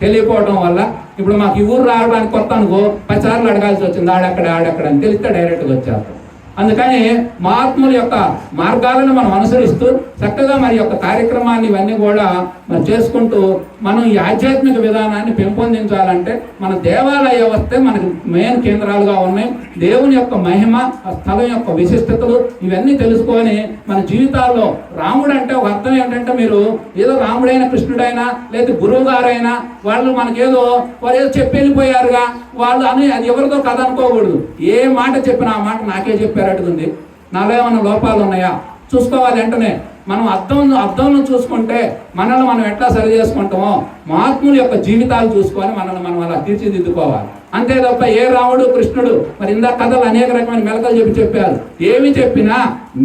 తెలియకపోవడం వల్ల. ఇప్పుడు మాకు ఈ ఊరు రావడానికి కొత్త అనుకో 10 సార్లు అడగాల్సి వచ్చింది, ఆడెక్కడ అని తెలిస్తే డైరెక్ట్గా వచ్చేస్తాం. అందుకని మహాత్ముల యొక్క మార్గాలను మనం అనుసరిస్తూ చక్కగా మరి యొక్క కార్యక్రమాన్ని ఇవన్నీ కూడా మనం చేసుకుంటూ మనం ఈ ఆధ్యాత్మిక విధానాన్ని పెంపొందించాలంటే మన దేవాలయ వ్యవస్థే మనకి మెయిన్ కేంద్రాలుగా ఉన్నాయి. దేవుని యొక్క మహిమ, ఆ స్థలం యొక్క విశిష్టతలు ఇవన్నీ తెలుసుకొని మన జీవితాల్లో రాముడు అంటే ఒక అర్థం ఏంటంటే, మీరు ఏదో రాముడైనా కృష్ణుడైనా లేదా గురువు గారైనా వాళ్ళు మనకేదో వాళ్ళు ఏదో చెప్పి వెళ్ళిపోయారుగా వాళ్ళు అని అది ఎవరితో కథ అనుకోకూడదు. ఏ మాట చెప్పినా ఆ మాట నాకే చెప్పారట్టుకుంది, నాలో ఏమైనా లోపాలు ఉన్నాయా చూసుకోవాలి. వెంటనే మనం అర్థంలో చూసుకుంటే మనల్ని మనం ఎట్లా సరి చేసుకుంటామో మహాత్ముల యొక్క జీవితాలు చూసుకొని మనల్ని మనం అలా తీర్చిదిద్దుకోవాలి. అంతే తప్ప ఏ రాముడు కృష్ణుడు మరి ఇందా కథలు అనేక రకమైన మెలకలు చెప్పారు. ఏమి చెప్పినా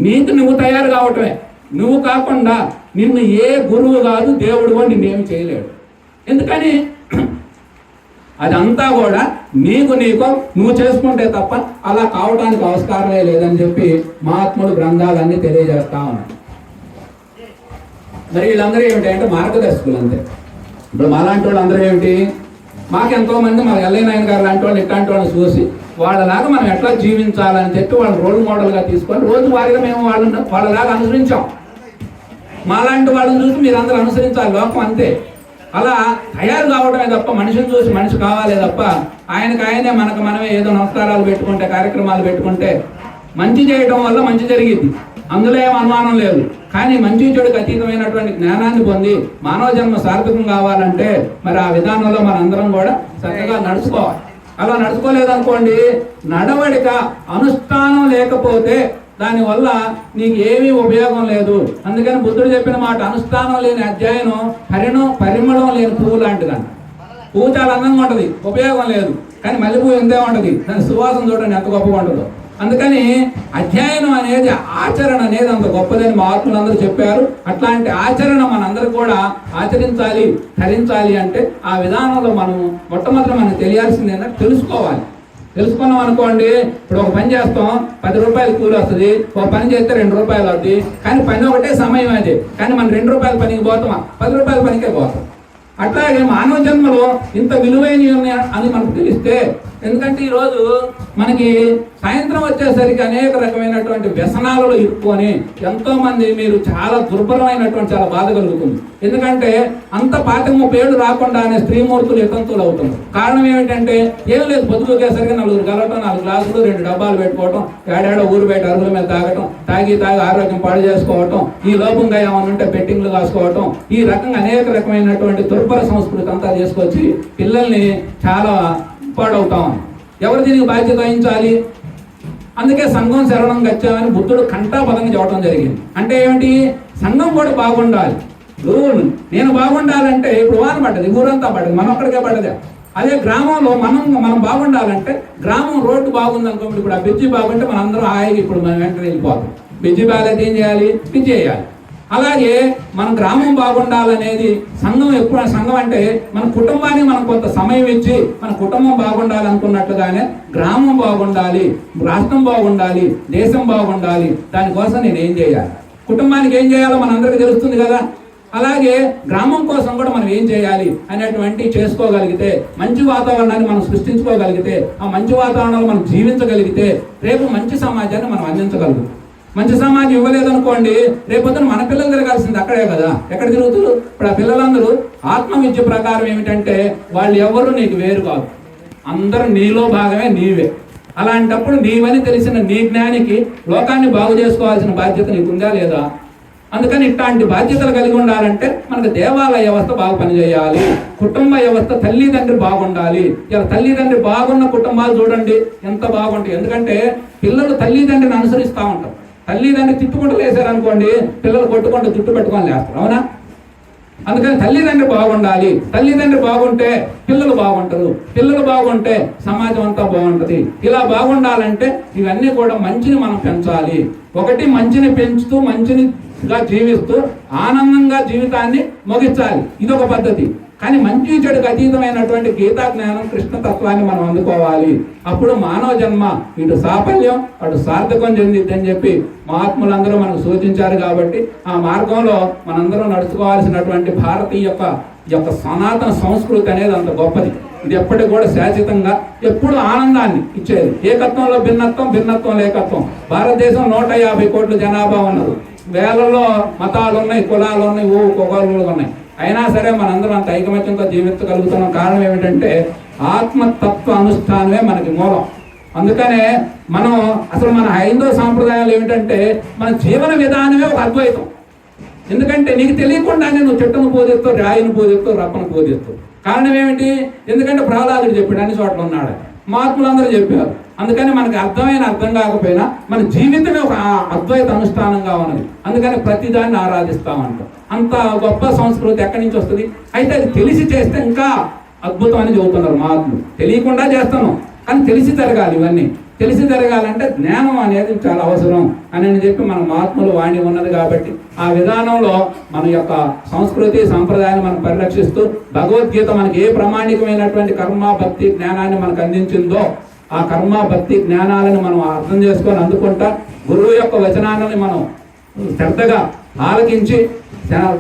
నీకు నువ్వు తయారు కావటమే. నువ్వు కాకుండా నిన్ను ఏ గురువు కాదు, దేవుడు కూడా నిన్నేమి చేయలేడు. ఎందుకని అదంతా కూడా నీకు నువ్వు చేసుకుంటే తప్ప అలా కావడానికి ఆస్కారమే లేదని చెప్పి మహాత్ముడు గ్రంథాలన్నీ తెలియజేస్తా ఉన్నాయి. మరి వీళ్ళందరూ ఏమిటంటే మార్గదర్శకులు అంతే. ఇప్పుడు మాలాంటి వాళ్ళు అందరూ ఏమిటి, మాకెంతో మంది మా ఎల్ఐ నాయన గారు లాంటి వాళ్ళు ఇట్లాంటి వాళ్ళని చూసి వాళ్ళలాగా మనం ఎట్లా జీవించాలని చెప్పి వాళ్ళు రోల్ మోడల్గా తీసుకొని రోజువారీగా మేము వాళ్ళలాగా అనుసరించాం. మాలాంటి వాళ్ళని చూసి మీరు అందరూ అనుసరించాలి. లోకం అంతే. అలా తయారు కావడమే తప్ప మనిషిని చూసి మనిషి కావాలే తప్ప ఆయనే మనకు మనమే ఏదో నమస్కారాలు పెట్టుకుంటే కార్యక్రమాలు పెట్టుకుంటే మంచి చేయడం వల్ల మంచి జరిగింది, అందులో ఏం అనుమానం లేదు. కానీ మంచి చెడుకు అతీతమైనటువంటి జ్ఞానాన్ని పొంది మానవ జన్మ సార్థకం కావాలంటే మరి ఆ విధానంలో మనందరం కూడా చక్కగా నడుచుకోవాలి. అలా నడుచుకోలేదనుకోండి, నడవడిక అనుష్ఠానం లేకపోతే దానివల్ల నీకు ఏమీ ఉపయోగం లేదు. అందుకని బుద్ధుడు చెప్పిన మాట, అనుష్ఠానం లేని అధ్యయనం పరిమళం లేని పువ్వు లాంటిదంట. పువ్వు చాలా అందంగా ఉంటుంది, ఉపయోగం లేదు. కానీ మల్లె పువ్వు ఎంతే ఉంటుంది, దాని సువాసన చూడండి ఎంత గొప్పగా ఉంటుందో. అందుకని అధ్యయనం అనేది, ఆచరణ అనేది అంత గొప్పదని మహాత్ములందరూ చెప్పారు. అట్లాంటి ఆచరణ మనందరూ కూడా ఆచరించాలి, ధరించాలి. అంటే ఆ విధానంలో మనం మొట్టమొదటి మనకు తెలియాల్సింది ఏంటంటే తెలుసుకోవాలి. తెలుసుకున్నాం అనుకోండి, ఇప్పుడు ఒక పని చేస్తాం, 10 రూపాయలు కూలి వస్తుంది, ఒక పని చేస్తే 2 రూపాయలు అవుతుంది. కానీ పని ఒకటే సమయం అది, కానీ మనం 2 రూపాయల పనికి పోతామా, 10 రూపాయల పనికే పోతాం. అట్లాగే మానవ జన్మలో ఇంత విలువైన అని మనకు తెలిస్తే, ఎందుకంటే ఈరోజు మనకి సాయంత్రం వచ్చేసరికి అనేక రకమైనటువంటి వ్యసనాలలో ఇరుక్కొని ఎంతో మంది మీరు చాలా దుర్భరమైనటువంటి చాలా బాధ కలుగుతుంది. ఎందుకంటే అంత 25-30 ఏళ్ళు రాకుండానే స్త్రీమూర్తులు వితంతువులు అవుతున్నారు. కారణం ఏమిటంటే ఏం లేదు, పొద్దుకేసరికి 4 గలటం, 4 గ్లాసులు, 2 డబ్బాలు పెట్టుకోవటం, ఏడాడో ఊరు బయట అరుగుల మీద తాగటం, తాగి ఆరోగ్యం పాడు చేసుకోవటం, ఈ లోపంగా ఏమైనా ఉంటే బెట్టింగ్లు కాసుకోవటం, ఈ రకంగా అనేక రకమైనటువంటి దుర్భర సంస్కృతి అంతా తీసుకొచ్చి పిల్లల్ని చాలా పాడవుతామని. ఎవరు దీనికి బాధ్యత వహించాలి? అందుకే సంఘం శరణం గచ్చామని బుద్ధుడు కంఠాపదంగా చెప్పడం జరిగింది. అంటే ఏమిటి? సంఘం కూడా బాగుండాలి. నేను బాగుండాలంటే ఇప్పుడు వాన పడ్డది, ఊరంతా పడ్డది, మనం ఒక్కడికే పడ్డదే. అదే గ్రామంలో మనం బాగుండాలంటే గ్రామం రోడ్డు బాగుంది అనుకోండి, ఇప్పుడు ఆ బ్రిడ్జి బాగుంటే మనందరం హాయిగా ఇప్పుడు మనం వెంటనే వెళ్ళిపోతాం. బ్రిడ్జి బాగాలేదు ఏం చేయాలి? బ్రిడ్జి చేయాలి. అలాగే మన గ్రామం బాగుండాలనేది సంఘం అంటే మన కుటుంబానికి మనం కొంత సమయం ఇచ్చి మన కుటుంబం బాగుండాలనుకున్నట్లుగానే గ్రామం బాగుండాలి, రాష్ట్రం బాగుండాలి, దేశం బాగుండాలి. దానికోసం నేను ఏం చేయాలి, కుటుంబానికి ఏం చేయాలో మనందరికీ తెలుస్తుంది కదా. అలాగే గ్రామం కోసం కూడా మనం ఏం చేయాలి అనేటువంటి చేసుకోగలిగితే, మంచి వాతావరణాన్ని మనం సృష్టించుకోగలిగితే, ఆ మంచి వాతావరణంలో మనం జీవించగలిగితే రేపు మంచి సమాజాన్ని మనం అందించగలుగుతాం. మంచి సమాజం ఇవ్వలేదనుకోండి, రేపొద్దున మన పిల్లలు తిరగాల్సింది అక్కడే కదా. ఎక్కడ తిరుగుతారు? ఇప్పుడు ఆ పిల్లలందరూ ఆత్మవిద్య ప్రకారం ఏమిటంటే వాళ్ళు ఎవరు నీకు వేరు కాదు, అందరూ నీలో భాగమే, నీవే. అలాంటప్పుడు నీవని తెలిసిన నీ జ్ఞానికి లోకాన్ని బాగు చేసుకోవాల్సిన బాధ్యత నీకుందా లేదా? అందుకని ఇట్లాంటి బాధ్యతలు కలిగి ఉండాలంటే మనకు దేవాలయ వ్యవస్థ బాగా పనిచేయాలి, కుటుంబ వ్యవస్థ, తల్లిదండ్రి బాగుండాలి. ఇలా తల్లిదండ్రి బాగున్న కుటుంబాలు చూడండి ఎంత బాగుంటాయి. ఎందుకంటే పిల్లలు తల్లిదండ్రిని అనుసరిస్తూ ఉంటారు. తల్లిదండ్రి తిట్టుకుంటూ లేసారనుకోండి, పిల్లలు కొట్టుకుంటూ జుట్టు పెట్టుకొని లేస్తారు, అవునా? అందుకని తల్లిదండ్రి బాగుండాలి. తల్లిదండ్రి బాగుంటే పిల్లలు బాగుంటారు, పిల్లలు బాగుంటే సమాజం అంతా బాగుంటుంది. ఇలా బాగుండాలంటే ఇవన్నీ కూడా మంచిని మనం పెంచాలి. ఒకటి, మంచిని పెంచుతూ మంచినిగా జీవిస్తూ ఆనందంగా జీవితాన్ని ముగించాలి. ఇదొక పద్ధతి. కానీ మంచి చెడుకు అతీతమైనటువంటి గీతా జ్ఞానం, కృష్ణతత్వాన్ని మనం అందుకోవాలి. అప్పుడు మానవ జన్మ ఇటు సాఫల్యం అటు సార్థకం చెందిద్దని చెప్పి మహాత్ములందరూ మనకు సూచించారు. కాబట్టి ఆ మార్గంలో మనందరం నడుచుకోవాల్సినటువంటి భారతీయ యొక్క సనాతన సంస్కృతి అనేది అంత గొప్పది. ఇది ఎప్పటికి కూడా శాశ్వతంగా ఎప్పుడు ఆనందాన్ని ఇచ్చేది. ఏకత్వంలో భిన్నత్వం, భిన్నత్వంలో ఏకత్వం. భారతదేశం 150 కోట్ల జనాభా ఉన్నది, వేలలో మతాలు ఉన్నాయి, కులాలు ఉన్నాయి, కొగలు ఉన్నాయి. అయినా సరే మనందరం అంత ఐకమత్యంతో జీవించగలుగుతున్నాం. కారణం ఏమిటంటే ఆత్మతత్వ అనుష్ఠానమే మనకి మూలం. అందుకనే అసలు మన హైందవ సాంప్రదాయాలు ఏమిటంటే మన జీవన విధానమే ఒక అద్వైతం. ఎందుకంటే నీకు తెలియకుండానే నువ్వు చెట్టును పూజిస్తావు, రాయిని పూజిస్తావు, రప్పను పూజిస్తావు. కారణం ఏమిటి? ఎందుకంటే ప్రహ్లాదుడు చెప్పాడు, అన్ని చోట్ల ఉన్నాడు, మహాత్ములందరూ చెప్పారు. అందుకని మనకి అర్థం కాకపోయినా మన జీవితమే ఒక అద్వైత అనుష్ఠానంగా ఉన్నది. అందుకని ప్రతిదాన్ని ఆరాధిస్తామంటాం. అంత గొప్ప సంస్కృతి ఎక్కడి నుంచి వస్తుంది? అయితే అది తెలిసి చేస్తే ఇంకా అద్భుతం అని చెబుతున్నారు మహాత్ములు. తెలియకుండా చేస్తాను, కానీ తెలిసి జరగాలి. ఇవన్నీ తెలిసి జరగాలంటే జ్ఞానం అనేది చాలా అవసరం అని చెప్పి మన మహాత్ములు వాణి ఉన్నది. కాబట్టి ఆ విధానంలో మన యొక్క సంస్కృతి సంప్రదాయాన్ని మనం పరిరక్షిస్తూ భగవద్గీత మనకి ఏ ప్రామాణికమైనటువంటి కర్మ భక్తి జ్ఞానాన్ని మనకు అందించిందో ఆ కర్మ భక్తి జ్ఞానాలను మనం అర్థం చేసుకొని అందుకుంటా గురువు యొక్క వచనాలను మనం శ్రద్ధగా ఆలకించి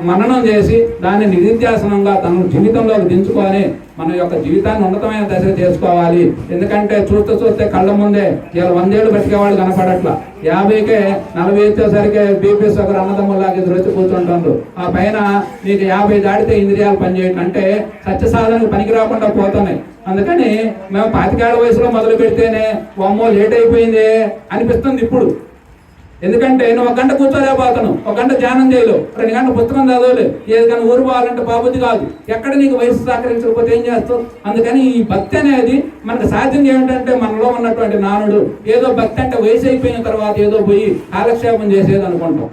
మననం చేసి దాన్ని నిధిధ్యాసనంగా తన జీవితంలోకి దించుకొని మన యొక్క జీవితాన్ని ఉన్నతమైన దశ చేసుకోవాలి. ఎందుకంటే చూస్తే కళ్ళ ముందే ఇలా 100 ఏళ్ళు బతికేవాళ్ళు కనపడట్లా, 50కే 40 వచ్చేసరికి బీపీ షుగర్ అన్నదమ్ములాగా ఎదురొచ్చి కూర్చుంటారు. అంటారు. ఆ పైన మీకు 50 దాటితే ఇంద్రియాలు పనిచేయటం అంటే సత్య సాధనకు పనికి రాకుండా పోతున్నాయి. అందుకని మేము 25 వయసులో మొదలు పెడితేనే అమ్మో లేట్ అయిపోయింది అనిపిస్తుంది ఇప్పుడు. ఎందుకంటే నువ్వు 1 గంట కూర్చోలేకపోతాను, 1 గంట ధ్యానం చేయలేవు, 2 గంటల పుస్తకం చదవలేవు, ఏదైనా ఊరు పోవాలంటే బాబుద్ది కాదు, ఎక్కడ నీకు వయసు సహకరించకపోతే ఏం చేస్తావు? అందుకని ఈ భక్తి అనేది మనకు సాధ్యం ఏమిటంటే మనలో ఉన్నటువంటి నానుడు. ఏదో భక్తి అంటే వయసు అయిపోయిన తర్వాత ఏదో పోయి కాలక్షేపం చేసేది అనుకుంటాం.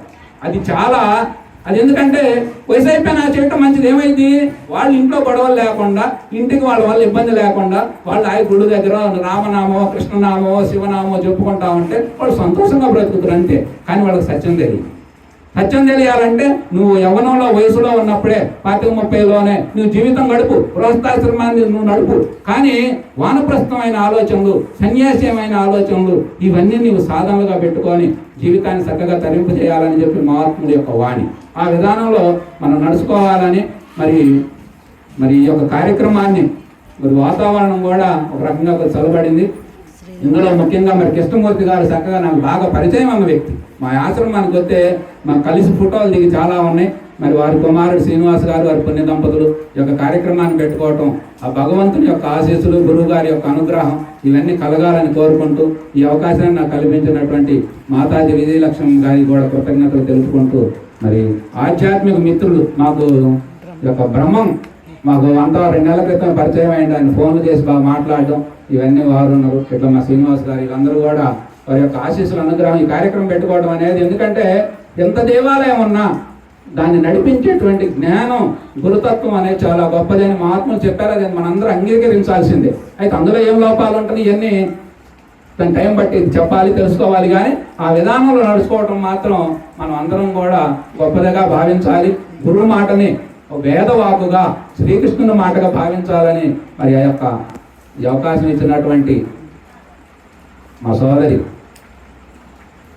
అది ఎందుకంటే వయసు అయిపోయినా చేయటం మంచిది. ఏమైంది, వాళ్ళు ఇంట్లో గొడవలు లేకుండా, ఇంటికి వాళ్ళ వల్ల ఇబ్బంది లేకుండా, వాళ్ళు ఆ గుడి దగ్గర రామనామో కృష్ణనామో శివనామో చెప్పుకుంటా ఉంటే వాళ్ళు సంతోషంగా బ్రతుకుతారు అంతే. కానీ వాళ్ళకి సత్యం తెలియదు. సత్యం తెలియాలంటే నువ్వు యవ్వనంలో వయసులో ఉన్నప్పుడే 25-30లోనే నువ్వు జీవితం గడుపు, గృహస్థాశ్రమాన్ని నువ్వు నడుపు. కానీ వానప్రస్థమైన ఆలోచనలు, సన్యాసమైన ఆలోచనలు ఇవన్నీ నీవు సాధనలుగా పెట్టుకొని జీవితాన్ని చక్కగా తరింపు చేయాలని చెప్పి మహాత్ముడి యొక్క వాణి. ఆ విధానంలో మనం నడుచుకోవాలని మరి ఈ యొక్క కార్యక్రమాన్ని వాతావరణం కూడా ఒక రకంగా చల్లబడింది. ఇందులో ముఖ్యంగా కృష్ణమూర్తి గారు చక్కగా నాకు బాగా పరిచయం అన్న వ్యక్తి. మా ఆశ్రమానికి వస్తే మాకు కలిసి ఫోటోలు దిగి చాలా ఉన్నాయి. వారి కుమారుడు శ్రీనివాస్ గారు, వారి పుణ్య దంపతులు ఈ యొక్క కార్యక్రమాన్ని పెట్టుకోవటం, ఆ భగవంతుని యొక్క ఆశీస్సులు, గురువు గారి యొక్క అనుగ్రహం ఇవన్నీ కలగాలని కోరుకుంటూ ఈ అవకాశాన్ని నాకు కల్పించినటువంటి మాతాజీ విజయలక్ష్మి గారికి కూడా కృతజ్ఞతలు తెలుపుకుంటూ, ఆధ్యాత్మిక మిత్రులు మాకు యొక్క బ్రహ్మం మాకు అంతా 2 నెలల క్రితం పరిచయం అయింది. ఆయన ఫోన్లు చేసి బాగా మాట్లాడడం ఇవన్నీ వారు ఉన్నారు. ఇట్లా మా శ్రీనివాస్ గారు వీళ్ళందరూ కూడా వారి యొక్క ఆశీస్సుల అనుగ్రహం ఈ కార్యక్రమం పెట్టుకోవడం అనేది. ఎందుకంటే ఎంత దేవాలయం ఉన్నా దాన్ని నడిపించేటువంటి జ్ఞానం, గురుతత్వం అనేది చాలా గొప్పదని మహాత్ములు చెప్పారు. అది మనందరూ అంగీకరించాల్సిందే. అయితే అందులో ఏం లోపాలు ఉంటాయి ఇవన్నీ దాని టైం బట్టి చెప్పాలి, తెలుసుకోవాలి. కానీ ఆ విధానంలో నడుచుకోవటం మాత్రం మనం అందరం కూడా గొప్పదిగా భావించాలి. గురువు మాటని వేదవాకుగా, శ్రీకృష్ణుని మాటగా భావించాలని ఈ అవకాశం ఇచ్చినటువంటి మా సోదరి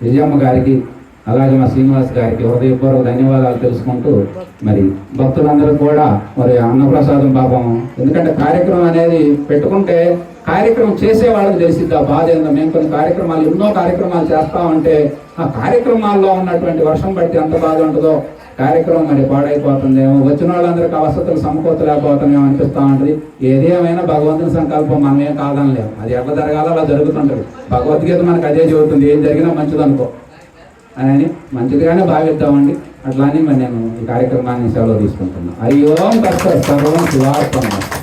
విజయమ్మ గారికి, అలాగే మా శ్రీనివాస్ గారికి హృదయపూర్వక ధన్యవాదాలు తెలుసుకుంటూ, భక్తులందరూ కూడా అన్నప్రసాదం పాపం. ఎందుకంటే కార్యక్రమం అనేది పెట్టుకుంటే కార్యక్రమం చేసే వాళ్ళకి తెలిసిద్ది ఆ బాధ ఏందో. మేము కొన్ని కార్యక్రమాలు, ఎన్నో కార్యక్రమాలు చేస్తామంటే ఆ కార్యక్రమాల్లో ఉన్నటువంటి వర్షం బట్టి ఎంత బాధ ఉంటుందో, కార్యక్రమం పాడైపోతుందేమో, వచ్చిన వాళ్ళందరికీ వసతులు సమకూర్చలేకపోతామేమో అనిపిస్తూ ఉంటుంది. ఏదేమైనా భగవంతుని సంకల్పం, మనమేం కాదనలేము. అది ఎట్లా జరగాలో అలా జరుగుతుంటుంది. భగవద్గీత మనకు అదే చెబుతుంది, ఏం జరిగినా మంచిదనుకో అని మంచిదిగానే భావిద్దామండి. అట్లా అని నేను ఈ కార్యక్రమాన్ని సెలవు తీసుకుంటున్నాను. హరి ఓం తత్సత్ సర్వం శివార్పణమస్తు.